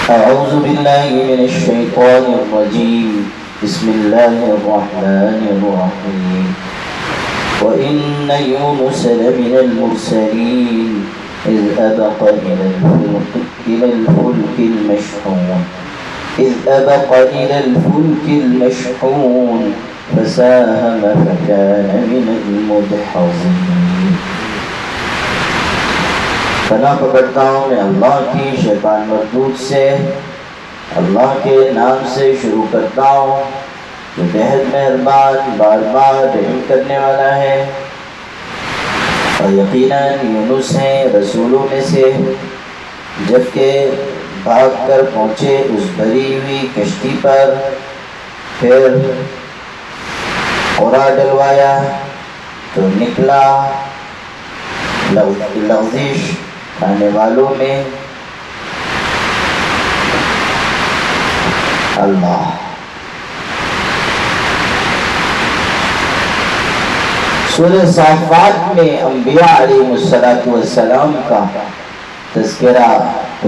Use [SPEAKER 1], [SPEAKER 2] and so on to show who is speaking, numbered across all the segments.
[SPEAKER 1] أعوذ بالله من الشيطان الرجيم. بسم الله الرحمن الرحيم. وإن يونس لمن المرسلين إذ أبق إلى الفلك المشحون فساهم فكان من المدحضين. پناہ پکڑتا ہوں میں اللہ کی شیطان مردود سے. اللہ کے نام سے شروع کرتا ہوں جو بہت مہربان بار بار رحم کرنے والا ہے. اور یقیناً یونس ہیں رسولوں میں سے، جبکہ بھاگ کر پہنچے اس بھری ہوئی کشتی پر، پھر قرا ڈلوایا تو نکلا لغزش کھانے والوں میں. اللہ سورہ صافات میں انبیاء علیہ السلام کا تذکرہ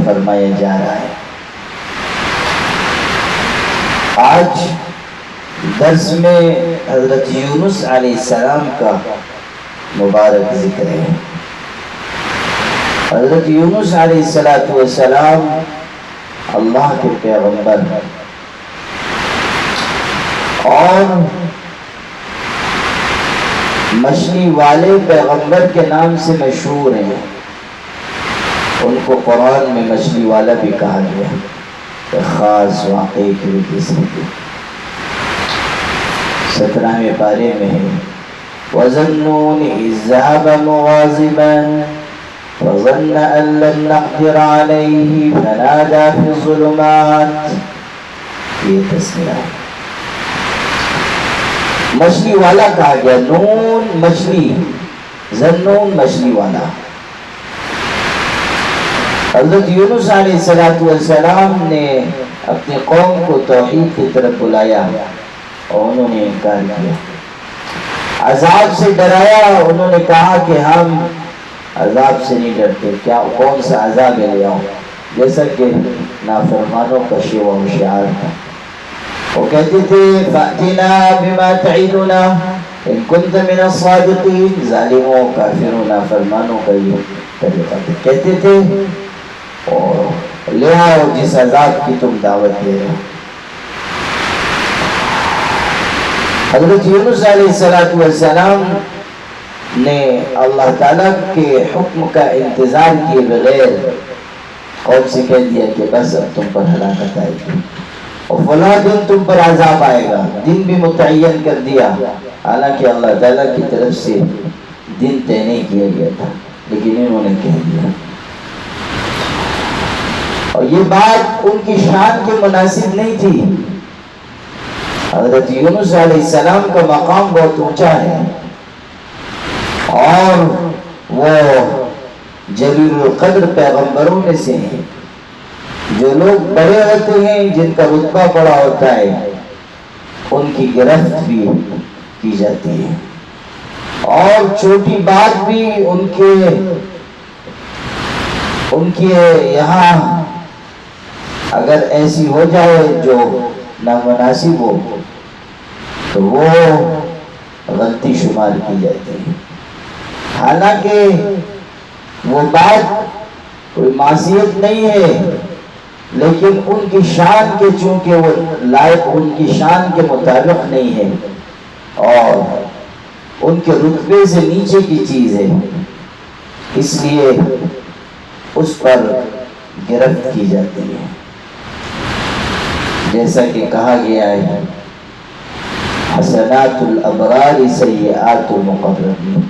[SPEAKER 1] فرمایا جا رہا ہے. آج درس میں حضرت یونس علیہ السلام کا مبارک ذکر ہے. حضرت یونس علیہ السلام اللہ کے پیغمبر اور مچھلی والے پیغمبر کے نام سے مشہور ہیں. ان کو قرآن میں مچھلی والا بھی کہا گیا، خاص واقعے کی وجہ سے. 17ویں پارے میں ہے وَظَنُّونِ إِذْ ذَهَبَ مُغَاضِبًا وَظَنَّ أَن لَّن نَّقْدِرَ عَلَيْهِ فَنَادَىٰ فِي الظُّلُمَاتِ. یہ تذکرہ ہے. مچھلی والا کہا گیا، نون مچھلی، ذنون مچھلی والا. حضرت یونس علیہ السلام نے اپنی قوم کو توحید کی طرف بلایا اور انہوں نے انکار کیا. عذاب سے ڈرایا، انہوں نے کہا کہ ہم عذاب سے نہیں ڈرتے. کیا کون سا عذاب ہے لے آؤ، جیسا کہ نافرمانوں کا شیوہ و شعار تھا. وہ کہتے تھے فَأْتِنَا بِمَا تَعِدُنَا إِن كُنْتَ مِنَ الصَّادِقِينَ. ظالموں کافروں نافرمانوں کا یہ طریقہ تھا. کہتے تھے اور لے آؤ جس عذاب کی تم دعوت دے رہے ہو. حضرت یونس علیہ السلام نے اللہ تعالیٰ کے حکم کا انتظار کیے بغیر قوم سے کہہ دیا کہ بس اب تم پر ہلاکت آئے گی اور فلاں دن تم پر عذاب آئے گا. دن بھی متعین کر دیا، حالانکہ اللہ تعالیٰ کی طرف سے دن طے نہیں کیا گیا تھا، لیکن انہوں نے کہہ دیا. اور یہ بات ان کی شان کے مناسب نہیں تھی. حضرت یونس علیہ السلام کا مقام بہت اونچا ہے اور وہ جلیل القدر پیغمبروں میں سے ہیں. جو لوگ بڑے ہوتے ہیں، جن کا رتبہ بڑا ہوتا ہے، ان کی گرفت بھی کی جاتی ہے اور چھوٹی بات بھی ان کے یہاں اگر ایسی ہو جائے جو نامناسب ہو تو وہ غلطی شمار کی جاتی ہے. حالانکہ وہ بات کوئی معصیت نہیں ہے، لیکن ان کی شان کے چونکہ وہ لائق ان کی شان کے مطابق نہیں ہے اور ان کے رتبے سے نیچے کی چیز ہے، اس لیے اس پر گرفت کی جاتی ہے. جیسا کہ کہا گیا ہے حسنات الابرار سیئات المقربین.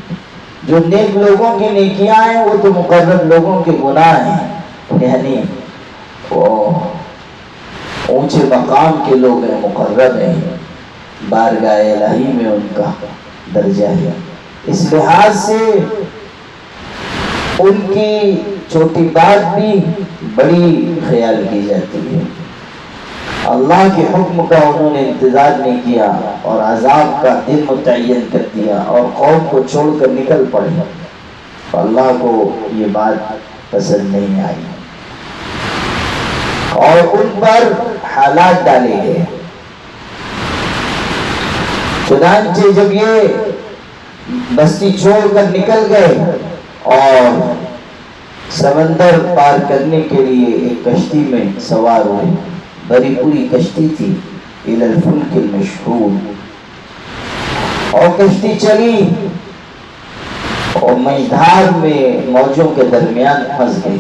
[SPEAKER 1] جو نیک لوگوں کی نیکیاں ہیں وہ تو مقرب لوگوں کے گناہ ہیں، یعنی وہ اونچے مقام کے لوگ ہیں، مقرب ہیں، بارگاہ الہی میں ان کا درجہ ہے. اس لحاظ سے ان کی چھوٹی بات بھی بڑی خیال کی جاتی ہے. اللہ کے حکم کا انہوں نے انتظار نہیں کیا اور عذاب کا دن متعین کر دیا اور قوم کو چھوڑ کر نکل پڑے. اللہ کو یہ بات پسند نہیں آئی. اور ان پر حالات ڈالے گئے۔ چنانچہ جب یہ بستی چھوڑ کر نکل گئے اور سمندر پار کرنے کے لیے ایک کشتی میں سوار ہوئے، بڑی پوری کشتی تھی، الی الفلک المشحون، اور کشتی چلی اور مجدھار میں موجوں کے درمیان پھنس گئی۔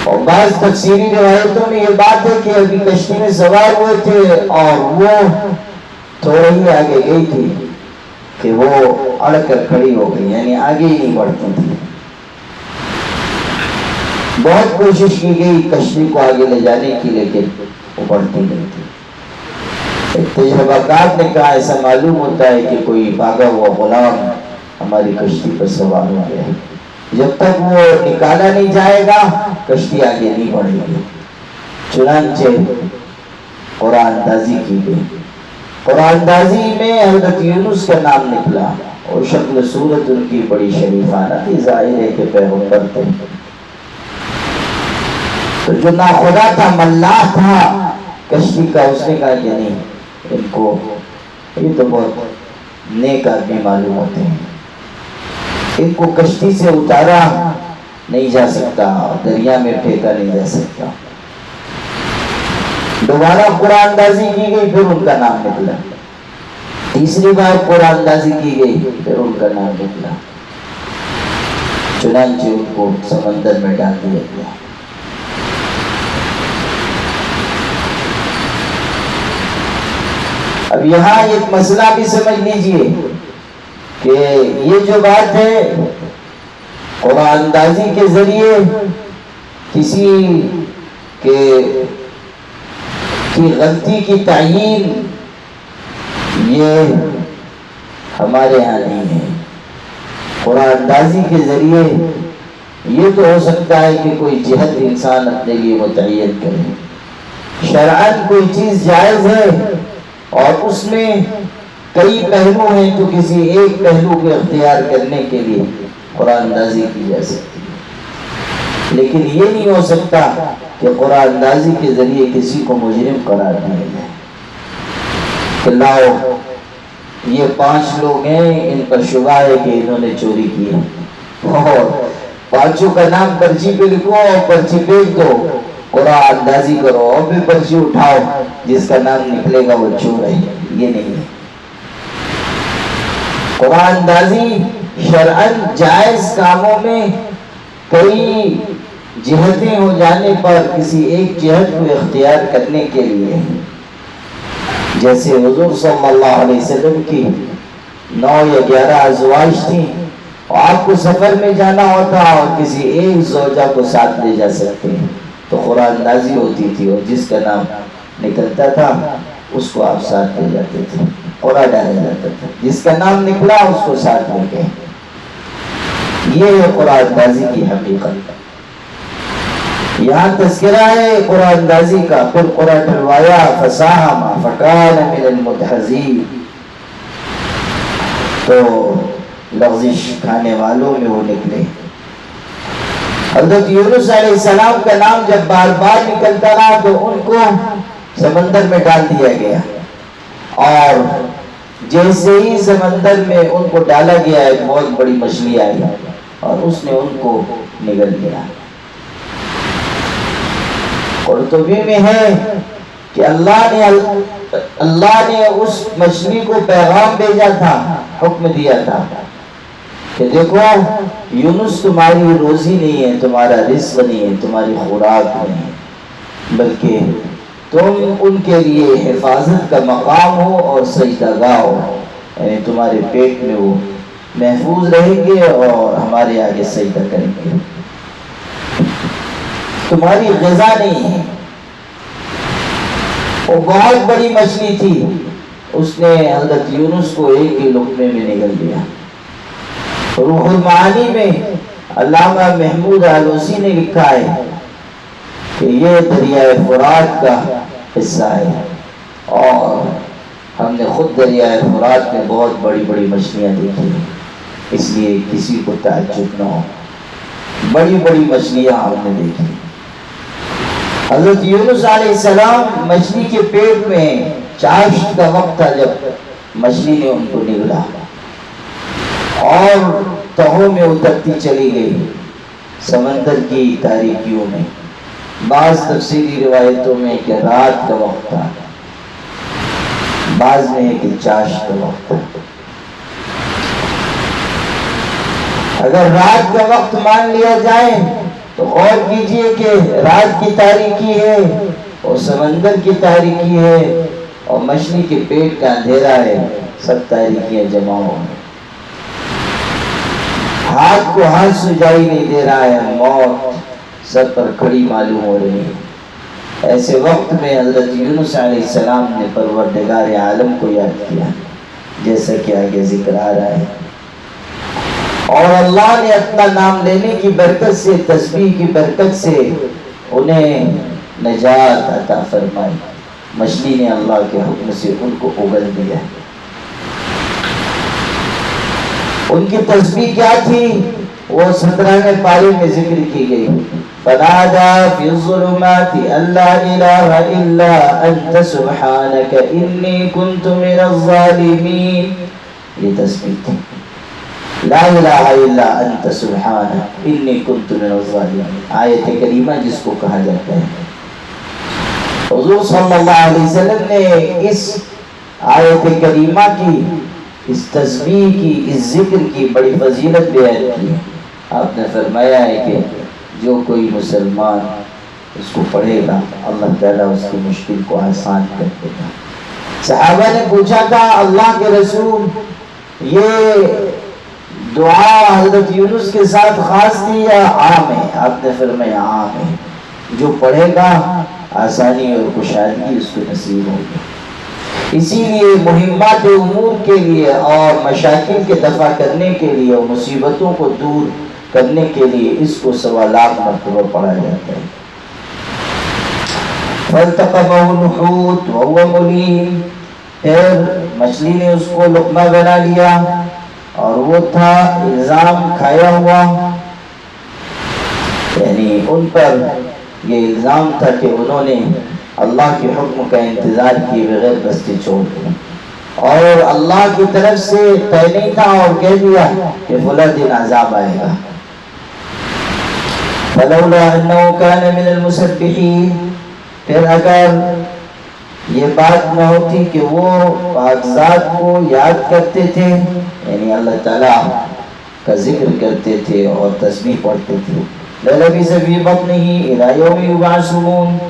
[SPEAKER 1] اور بعض تفسیری روایتوں میں یہ بات ہے کہ ابھی کشتی میں سوار ہوئے تھے اور وہ تھوڑے ہی آگے گئی تھی کہ وہ اڑ کر کھڑی ہو گئی، یعنی آگے ہی نہیں بڑھتی تھی۔ بہت کوشش کی گئی کشتی کو آگے لے جانے کی، لیکن وہ بڑھتی نہیں تھی۔ ایک تجربہ کار نے کہا ایسا معلوم ہوتا ہے کہ کوئی بھاگا ہوا غلام ہماری کشتی پر سوار ہو گیا ہے، جب تک وہ نکالا نہیں جائے گا کشتی آگے نہیں بڑھے گی۔ چنانچہ قرآن اندازی کی گئی۔ قرآن اندازی میں حضرت یونس کا نام نکلا اور شکل صورت ان کی بڑی شریفانہ تھی، ظاہر ہے کہ پیغمبر تھے۔ تو جو ناخدا تھا، ملاح تھا کشتی کا، اس نے کہا کہ نہیں، ان کو یہ تو بہت نیک آدمی معلوم ہوتے ہیں، ان کو کشتی سے اتارا نہیں جا سکتا، دریا میں پھینکا نہیں جا سکتا۔ دوبارہ قرآن اندازی کی گئی، پھر ان کا نام نکلا۔ تیسری بار قرآن اندازی کی گئی، پھر ان کا نام نکلا۔ چنانچہ ان کو سمندر میں ڈال دیا گیا۔ اب یہاں ایک مسئلہ بھی سمجھ لیجئے کہ یہ جو بات ہے قرآن اندازی کے ذریعے کسی کی غلطی کی تعیین، یہ ہمارے ہاں نہیں ہے۔ قرآن اندازی کے ذریعے یہ تو ہو سکتا ہے کہ کوئی جہت انسان اپنے لیے متعین کرے۔ شرعاً کوئی چیز جائز ہے اور اس میں کئی پہلو ہیں، تو کسی ایک پہلو کو اختیار کرنے کے لیے قرآن اندازی کی جا سکتی ہے، لیکن یہ نہیں ہو سکتا کہ قرآن اندازی کے ذریعے کسی کو مجرم قرار دیا جائے کہ لاؤ یہ 5 لوگ ہیں، ان پر شبہ ہے کہ انہوں نے چوری کی ہے، اور 5 کا نام پرچی پہ لکھو اور پرچی پھینک دو، قرآن اندازی کرو اور بھی پرچی اٹھاؤ، جس کا نام نکلے گا وہ چور ہے۔ یہ نہیں ہے۔ قرآن اندازی شرعاً جائز کاموں میں کئی جہتیں ہو جانے پر کسی ایک جہت کو اختیار کرنے کے لیے، جیسے حضور صلی اللہ علیہ وسلم کی 9 یا 11 ازواج تھیں، اور آپ کو سفر میں جانا ہوتا اور کسی ایک زوجہ کو ساتھ لے جا سکتے ہیں تو قرآن اندازی ہوتی تھی، اور جس کا نام نکلتا تھا اس کو آپ ساتھ لے جاتے تھے، قرآن ڈالا جاتا تھا، جس کا نام نکلا اس کو ساتھ لے گئے۔ یہ ہے قرآن اندازی کی حقیقت۔ یہاں تذکرہ ہے قرآن اندازی کا، پھر قرآن ٹھلوایا، فساہم فکان من المدحضین، تو لغزش کھانے والوں میں وہ نکلے۔ حضرت یونس علیہ السلام کا نام جب بار بار نکلتا رہا تو ان کو سمندر میں ڈال دیا گیا، اور جیسے ہی سمندر میں ان کو ڈالا گیا ایک بہت بڑی مچھلی آئی اور اس نے ان کو نگل لیا۔ قرطبی میں ہے کہ اللہ نے اس مچھلی کو پیغام بھیجا تھا، حکم دیا تھا کہ دیکھو یونس تمہاری روزی نہیں ہے، تمہارا رزق نہیں ہے، تمہاری خوراک نہیں ہے، بلکہ تم ان کے لیے حفاظت کا مقام ہو اور سجدہ گاہ ہو، یعنی تمہارے پیٹ میں وہ محفوظ رہیں گے اور ہمارے آگے سجدہ کریں گے، تمہاری غذا نہیں ہے۔ وہ بہت بڑی مچھلی تھی، اس نے حضرت یونس کو ایک ہی لقمے میں نگل دیا۔ روح المعانی میں علامہ محمود آلوسی نے لکھا ہے کہ یہ دریائے فرات کا حصہ ہے، اور ہم نے خود دریائے فرات میں بہت بڑی بڑی مچھلیاں دیکھی ہیں، اس لیے کسی کو تعجب نہ ہو۔ بڑی بڑی مچھلیاں ہم نے دیکھی۔ حضرت یونس علیہ السلام مچھلی کے پیٹ میں چاشت کا وقت تھا جب مچھلی نے ان کو نگلا اور تہوں میں اترتی چلی گئی سمندر کی تاریکیوں میں۔ بعض تفسیری روایتوں میں کہ رات کا وقت تھا، بعض میں ہے کہ چاشت کا وقت تھا۔ اگر رات کا وقت مان لیا جائے تو غور کیجئے کہ رات کی تاریکی ہے اور سمندر کی تاریکی ہے اور مچھلی کے پیٹ کا اندھیرا ہے، سب تاریکیاں جمع ہو گئی۔ ہاتھ کو ہاتھ سجائی نہیں دے رہا ہے، موت سب پر کھڑی معلوم ہو رہی ہے۔ ایسے وقت میں حضرت یونس علیہ السلام نے پروردگار عالم کو یاد کیا، جیسا کہ آگے ذکر آ رہا ہے، اور اللہ نے اپنا نام لینے کی برکت سے، تسبیح کی برکت سے انہیں نجات عطا فرمائی۔ مچھلی نے اللہ کے حکم سے ان کو اگل دیا۔ ان کی تسبیح کیا تھی؟ وہ 17ویں پارے میں ذکر کی گئی، فَنَادَى فِي الظُّلُمَاتِ أَن لَّا إِلَٰهَ إِلَّا أَنتَ سُبْحَانَكَ إِنِّي كُنتُ مِنَ الظَّالِمِينَ۔ یہ تسبیح تھی، لا الہ الا انت سبحانک انی کنت من الظالمین، آیت کریمہ جس کو کہا جاتا ہے۔ حضور صلی اللہ علیہ وسلم نے اس آیت کریمہ کی، اس تسبیح کی، اس ذکر کی بڑی فضیلت بیان کی۔ آپ نے فرمایا ہے کہ جو کوئی مسلمان اس کو پڑھے گا اللہ تعالیٰ اس کی مشکل کو آسان کر دے گا۔ صحابہ نے پوچھا تھا اللہ کے رسول، یہ دعا حضرت یونس کے ساتھ خاص تھی یا عام ہے؟ آپ نے فرمایا عام ہے، جو پڑھے گا آسانی اور کشادگی اس کو نصیب ہوگی۔ اسی لیے مہمات امور کے لیے اور مشاکل کے دفع کرنے کے لیے اور مصیبتوں کو دور کرنے کے لیے اس کو 1.25 لاکھ مرتبہ پڑھا جاتا ہے۔ فَالْتَقَمَهُ الْحُوتُ وَهُوَ مُلِيمٌ، پھر مچھلی نے اس کو لقمہ بنا لیا اور وہ تھا الزام کھایا ہوا، یعنی ان پر یہ الزام تھا کہ انہوں نے اللہ کے حکم کا انتظار کیے بغیر بستی چھوڑ دی، اور اللہ کی طرف سے طے نہیں تھا اور کہہ دیا کہ فلاں دن عذاب آئے گا۔ فلولا انه كان من المسبحين، پھر اگر یہ بات نہ ہوتی کہ وہ پاکزات کو یاد کرتے تھے، یعنی اللہ تعالیٰ کا ذکر کرتے تھے اور تسبیح پڑھتے تھے، لَلَبِثَ فِي بَطْنِهِ إِلَىٰ يَوْمِ يُبْعَثُونَ،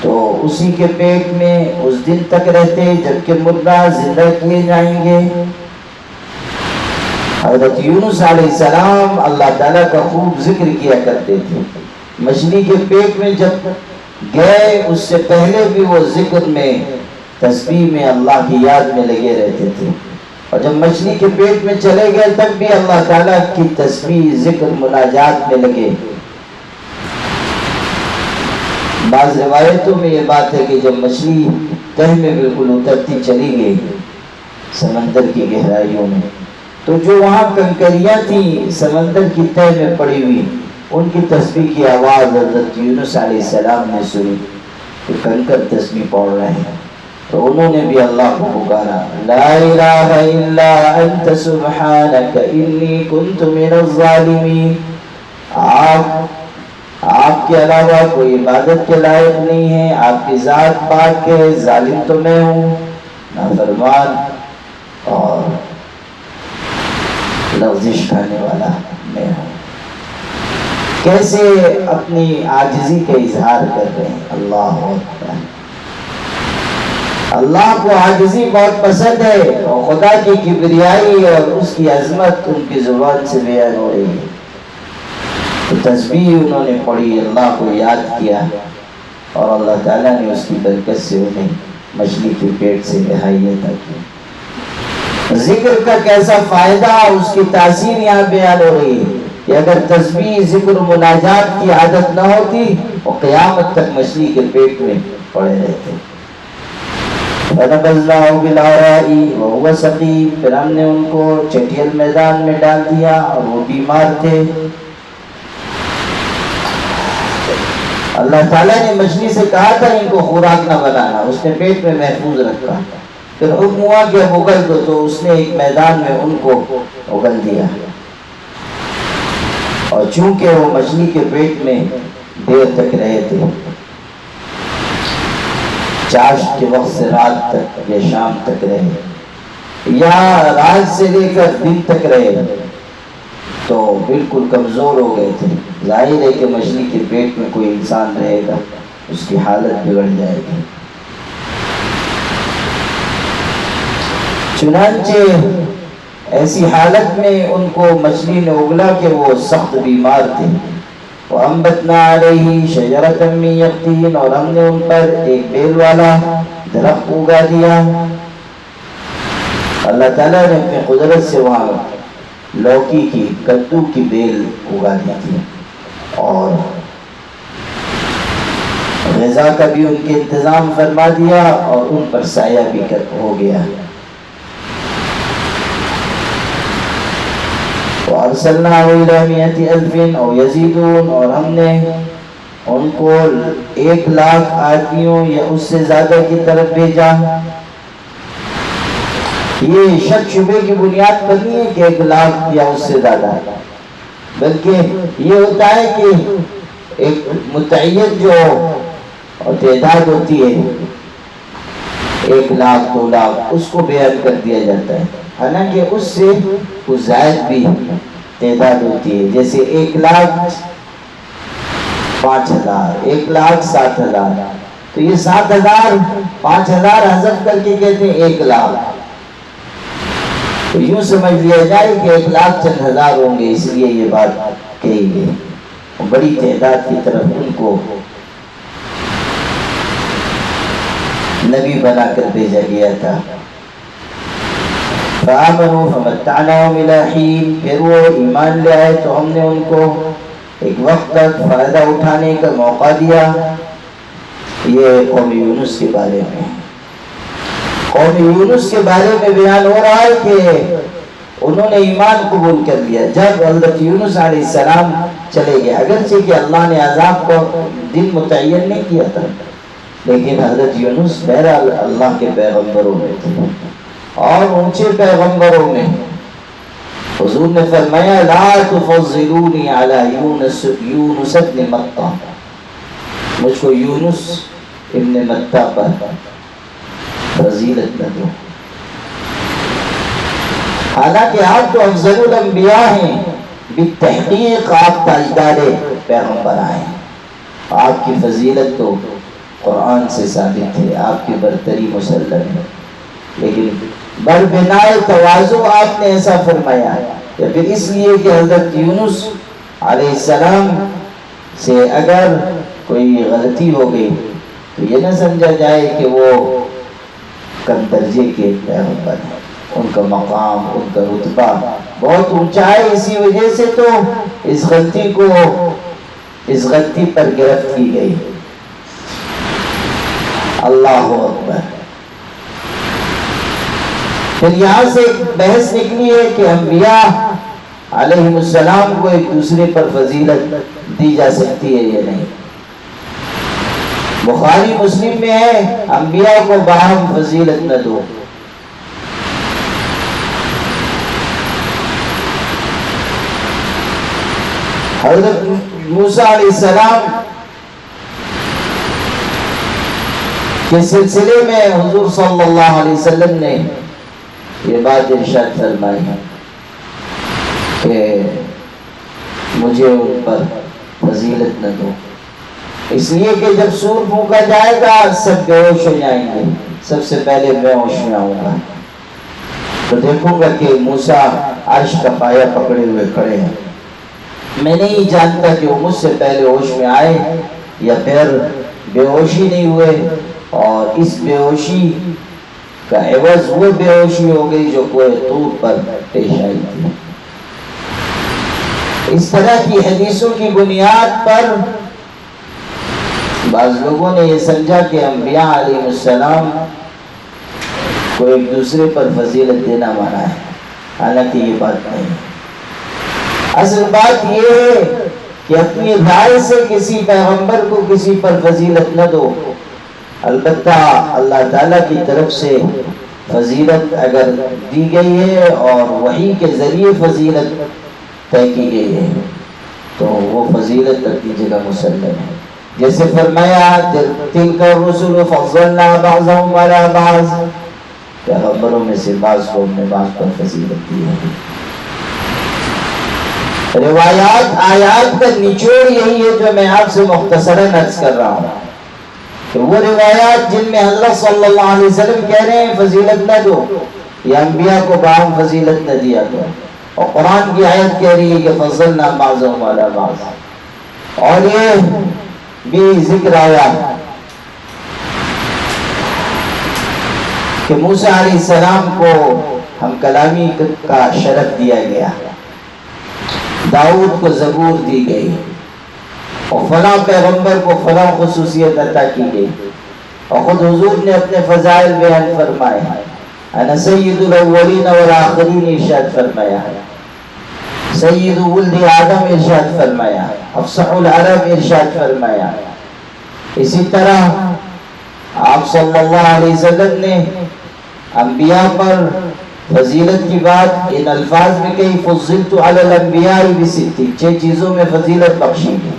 [SPEAKER 1] تو اسی کے پیٹ میں اس دن تک رہتے جب کہ مردہ زندہ کیے جائیں گے۔ حضرت یونس علیہ السلام اللہ تعالیٰ کا خوب ذکر کیا کرتے تھے، مچھلی کے پیٹ میں جب گئے اس سے پہلے بھی وہ ذکر میں، تسبیح میں، اللہ کی یاد میں لگے رہتے تھے، اور جب مچھلی کے پیٹ میں چلے گئے تب بھی اللہ تعالیٰ کی تسبیح، ذکر، مناجات میں لگے۔ بعض روایتوں میں یہ بات ہے کہ جب مچھلی تہ میں بالکل اترتی چلی گئی سمندر کی گہرائیوں میں، تو جو وہاں کنکریاں تھیں سمندر کی تہ میں پڑی ہوئی، ان کی تسبیح کی آواز حضرت یونس علیہ السلام نے سنی کہ کنکر تسبیح پڑھ رہے ہیں، تو انہوں نے بھی اللہ کو پکارا، لا الہ الا انت سبحانک انی کنت من الظالمین، آپ کے علاوہ کوئی عبادت کے لائق نہیں ہے، آپ کی ذات پاک ہے، ظالم تو میں ہوں، نافرمان اور لغزش کھانے والا میں ہوں۔ کیسے اپنی عاجزی کا اظہار کر رہے ہیں، اللہ اکبر۔ اللہ کو عاجزی بہت پسند ہے اور خدا کی کبریائی اور اس کی عظمت ان کی زبان سے بیان ہو رہی ہے۔ تو تسبیح انہوں نے پڑھی، اللہ کو یاد کیا، اور اللہ تعالیٰ نے اس کی برکت سے انہیں مچھلی کے پیٹ سے رہائی عطا کی۔ ذکر کا کیسا فائدہ، اس کی تاثیر یہاں بیان ہو رہی ہے کہ اگر تسبیح، ذکر و مناجات کی عادت نہ ہوتی وہ قیامت تک مچھلی کے پیٹ میں پڑے رہتے۔ فَنَبَذْنَاهُ بِالْعَرَاءِ وَهُوَ سَقِيمٌ، پھر ہم نے ان کو چٹیل میدان میں ڈال دیا اور وہ بیمار تھے۔ اللہ تعالیٰ نے مچھلی سے کہا تھا ان کو خوراک نہ بنانا، اس نے پیٹ میں محفوظ رکھا، پھر حکم ہوا کہ اب اگل دو، تو اس نے ایک میدان میں ان کو اگل دیا، اور چونکہ وہ مچھلی کے پیٹ میں دیر تک رہے تھے، چاشت کے وقت سے رات تک یا شام تک رہے یا رات سے لے کر دن تک رہے، تو بالکل کمزور ہو گئے تھے۔ ظاہر ہے کہ مچھلی کے پیٹ میں کوئی انسان رہے گا اس کی حالت بگڑ جائے گی۔ چنانچہ ایسی حالت میں ان کو مچھلی نے اگلا کہ وہ سخت بیمار تھے۔ وَأَنبَتْنَا عَلَيْهِ شَجَرَةً مِّن يَقْطِينٍ، اور ہم نے ان پر ایک بیل والا درخت اگا دیا۔ اللہ تعالیٰ نے اپنی قدرت سے وہاں لوکی کی، کدو کی بیل اگا دی تھی، اور غذا کا بھی ان کے انتظام فرما دیا، اور ان پر سایہ بھی ہو گیا۔ وَأَرْسَلْنَاهُ إِلَىٰ مِائَةِ أَلْفٍ أَوْ يَزِيدُونَ، اور ہم نے ان کو 1,00,000 آدمیوں یا اس سے زیادہ کی طرف بھیجا۔ یہ شک شبے کی بنیاد پر نہیں ہے کہ 1,00,000 یا اس سے زیادہ، بلکہ یہ ہوتا ہے کہ ایک متعین جو تعداد ہوتی ہے، 1,00,000 2,00,000، اس کو بیان کر دیا جاتا ہے، حالانکہ اس سے کچھ زائد بھی تعداد ہوتی ہے، جیسے 1,00,000 5,000، 1,00,000 7,000، تو یہ 7,000 5,000 حذف کر کے کہتے ہیں 1,00,000، تو یوں سمجھ لیا جائے کہ 1,00,000 چند ہزار ہوں گے، اس لیے یہ بات کہی گئی۔ بڑی تعداد کی طرف ان کو نبی بنا کر بھیجا گیا تھا۔ فآمنوا فمتعناهم إلى حين، پھر وہ ایمان لے آئے تو ہم نے ان کو ایک وقت تک فائدہ اٹھانے کا موقع دیا۔ یہ قوم یونس کے بارے میں، قوم یونس کے بارے میں بیان ہو رہا ہے کہ انہوں نے ایمان قبول کر لیا جب حضرت یونس علیہ السلام چلے گئے، اگرچہ کہ اللہ نے عذاب کو دن متعین نہیں کیا تھا، لیکن حضرت یونس بہرحال اللہ کے پیغمبروں میں تھے، اور اونچے پیغمبروں میں۔ حضور نے فرمایا لا تفضلونی علی یونس ابن متہ، مجھ کو یونس ابن متہ پر فضیلت نہ دو، حالانکہ آپ تو افضل الانبیاء ہیں، بالتحقیق آپ تاجدار پیغمبر ہیں، آپ کی فضیلت تو قرآن سے ثابت ہے، آپ کی برتری مسلم ہے، لیکن بربنائے تواضع آپ نے ایسا فرمایا، یا پھر اس لیے کہ حضرت یونس علیہ السلام سے اگر کوئی غلطی ہو گئی تو یہ نہ سمجھا جائے کہ وہ کم درجے کے پیغمبر ہیں، ان کا مقام، ان کا رتبہ بہت اونچا ہے، اسی وجہ سے تو اس غلطی پر گرفت کی گئی۔ اللہ اکبر۔ پھر یہاں سے ایک بحث نکلی ہے کہ انبیاء علیہ السلام کو ایک دوسرے پر فضیلت دی جا سکتی ہے یا نہیں۔ بخاری مسلم میں ہے انبیاء کو باہم فضیلت نہ دو۔ حضرت موسیٰ علیہ السلام کے سلسلے میں حضور صلی اللہ علیہ وسلم نے یہ بات ارشاد فرمائی ہے کہ مجھے ان پر فضیلت نہ دو، اس لیے کہ جب سور پھونکا جائے گا سب بے ہوش ہو جائیں گے، سب سے پہلے بے ہوش میں آؤں گا، تو دیکھوں گا کہ موسیٰ عرش کا پایا پکڑے ہوئے کھڑے ہیں، میں نہیں جانتا کہ وہ مجھ سے پہلے ہوش میں آئے یا پھر بے ہوشی نہیں ہوئے، اور اس بے ہوشی کا عوض وہ بے ہوشی ہو گئی جو کوہ طور پر پیش آئی تھی۔ اس طرح کی حدیثوں کی بنیاد پر بعض لوگوں نے یہ سمجھا کہ انبیاء علیہ السلام کو ایک دوسرے پر فضیلت دینا مانا ہے، حالانکہ یہ بات نہیں۔ اصل بات یہ ہے کہ اپنی رائے سے کسی پیغمبر کو کسی پر فضیلت نہ دو، البتہ اللہ تعالیٰ کی طرف سے فضیلت اگر دی گئی ہے اور وحی کے ذریعے فضیلت طے کی گئی ہے تو وہ فضیلت اپنی جگہ مسلم ہے۔ جیسے فرمایا تلک الرسل فضلنا بعضهم علی بعض، پیغمبروں میں سے بعض کو ہم نے بعض پر فضیلت دی ہے۔ روایات آیات کا نچوڑ یہی ہے جو میں آپ سے مختصراً عرض کر رہا ہوں کہ وہ روایات جن میں حضرت صلی اللہ علیہ وسلم کہہ رہے ہیں فضیلت نہ دو، یا انبیاء کو باہم فضیلت نہ دیا کرو، اور قرآن کی آیت کہہ رہی ہے کہ فضلنا بعضهم علی بعض، اور یہ بھی ذکر آیا کہ موسیٰ علیہ السلام کو ہم کلامی کا شرف دیا گیا، داؤد کو زبور دی گئی، اور فلاں پیغمبر کو فلاں خصوصیت عطا کی گئی، اور خود حضور نے اپنے فضائل بیان فرمائے، انا سید الاولین والآخرین ارشاد فرمایا، سید ولد آدم ارشاد فرمایا، افصح العرب ارشاد فرمایا۔ اسی طرح آپ صلی اللہ علیہ وسلم نے انبیاء پر فضیلت کی بات ان الفاظ میں کہی، فضلت علی الانبیاء بست، 6 چیزوں میں فضیلت بخشی ہے۔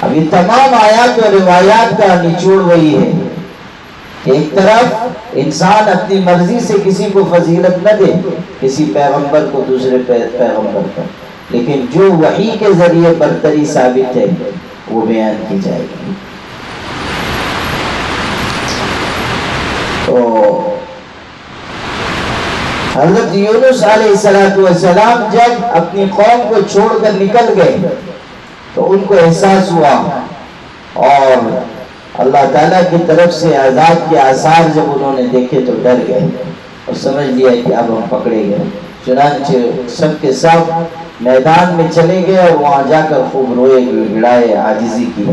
[SPEAKER 1] اب یہ تمام آیات و روایات کا نچوڑ وہی ہے کہ ایک طرف انسان اپنی مرضی سے کسی کو فضیلت نہ دے، کسی پیغمبر کو دوسرے پیغمبر پر، لیکن جو وحی کے ذریعے برتری ثابت ہے وہ بیان کی جائے گی۔ تو حضرت یونس علیہ السلام جب اپنی قوم کو چھوڑ کر نکل گئے تو ان کو احساس ہوا، اور اللہ تعالیٰ کی طرف سے عذاب کے آثار جب انہوں نے دیکھے تو ڈر گئے اور سمجھ لیا کہ اب ہم پکڑے گئے۔ چنانچہ سب کے سب میدان میں چلے گئے اور وہاں جا کر خوب روئے، گڑائے، عاجزی کی۔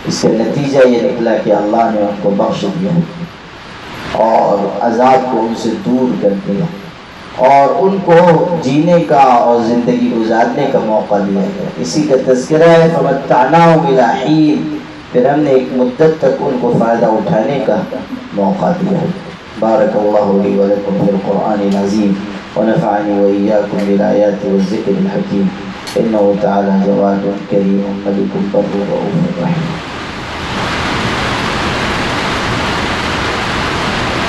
[SPEAKER 1] اس سے نتیجہ یہ نکلا کہ اللہ نے ان کو بخش دیا اور عذاب کو ان سے دور کر دیا، اور ان کو جینے کا اور زندگی گزارنے کا موقع دیا گیا۔ اسی کا تذکرہ ہے فَمَتَّعْنَاهُمْ إِلَىٰ حِينٍ، پھر ہم نے ایک مدت تک ان کو فائدہ اٹھانے کا موقع دیا۔ بارک اللہ لی ولکم فی القرآن العظیم ونفعنی وإیاکم بالآیات والذکر الحکیم، انہ تعالی جواد کریم ملک بر رؤوف رحیم۔